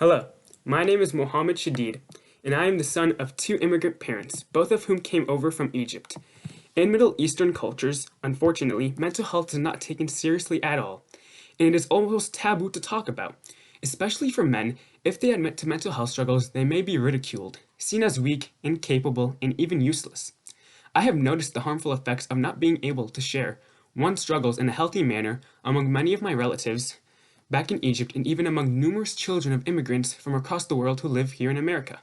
Hello, my name is Mohammad Shedeed, and I am the son of two immigrant parents, both of whom came over from Egypt. In Middle Eastern cultures, unfortunately, mental health is not taken seriously at all, and it is almost taboo to talk about. Especially for men, if they admit to mental health struggles, they may be ridiculed, seen as weak, incapable, and even useless. I have noticed the harmful effects of not being able to share one's struggles in a healthy manner among many of my relatives back in Egypt and even among numerous children of immigrants from across the world who live here in America.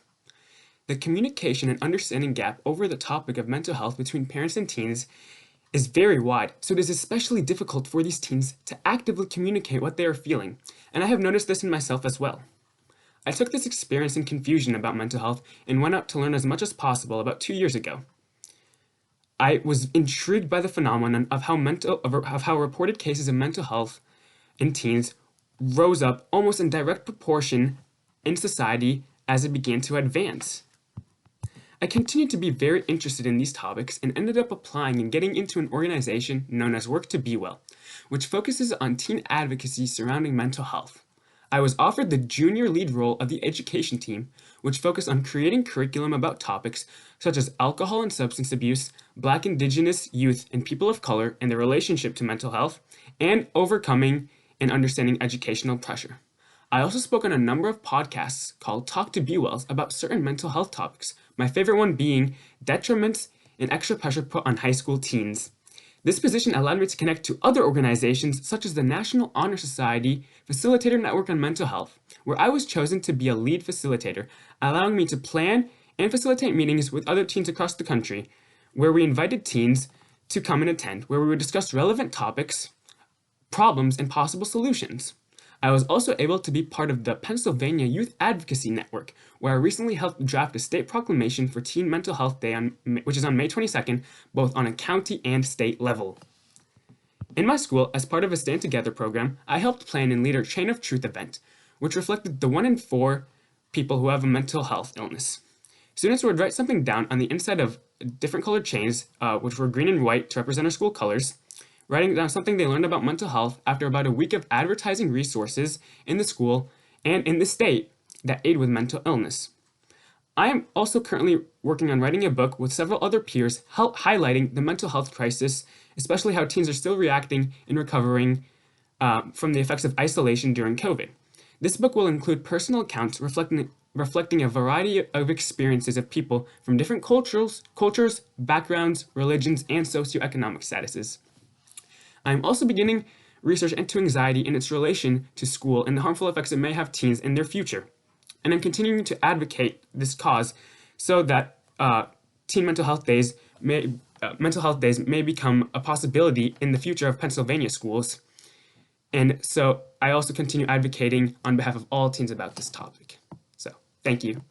The communication and understanding gap over the topic of mental health between parents and teens is very wide, so it is especially difficult for these teens to actively communicate what they are feeling, and I have noticed this in myself as well. I took this experience and confusion about mental health and went out to learn as much as possible about 2 years ago. I was intrigued by the phenomenon of how reported cases of mental health in teens rose up almost in direct proportion in society as it began to advance. I continued to be very interested in these topics and ended up applying and getting into an organization known as Work to Be Well, which focuses on teen advocacy surrounding mental health. I was offered the junior lead role of the education team, which focused on creating curriculum about topics such as alcohol and substance abuse, Black, Indigenous youth, and people of color and their relationship to mental health, and overcoming and understanding educational pressure. I also spoke on a number of podcasts called Talk to Be Wells about certain mental health topics, my favorite one being detriments and extra pressure put on high school teens. This position allowed me to connect to other organizations such as the National Honor Society Facilitator Network on Mental Health, where I was chosen to be a lead facilitator, allowing me to plan and facilitate meetings with other teens across the country, where we invited teens to come and attend, where we would discuss relevant topics, problems, and possible solutions. I was also able to be part of the Pennsylvania Youth Advocacy Network, where I recently helped draft a state proclamation for Teen Mental Health Day, which is on May 22nd, both on a county and state level. In my school, as part of a Stand Together program, I helped plan and lead a Chain of Truth event, which reflected the 1 in 4 people who have a mental health illness. Students would write something down on the inside of different colored chains, which were green and white to represent our school colors, writing down something they learned about mental health after about a week of advertising resources in the school and in the state that aid with mental illness. I am also currently working on writing a book with several other peers highlighting the mental health crisis, especially how teens are still reacting and recovering from the effects of isolation during COVID. This book will include personal accounts reflecting a variety of experiences of people from different cultures, backgrounds, religions, and socioeconomic statuses. I'm also beginning research into anxiety and its relation to school and the harmful effects it may have teens in their future. And I'm continuing to advocate this cause so that teen mental health days may become a possibility in the future of Pennsylvania schools. And so I also continue advocating on behalf of all teens about this topic. So, thank you.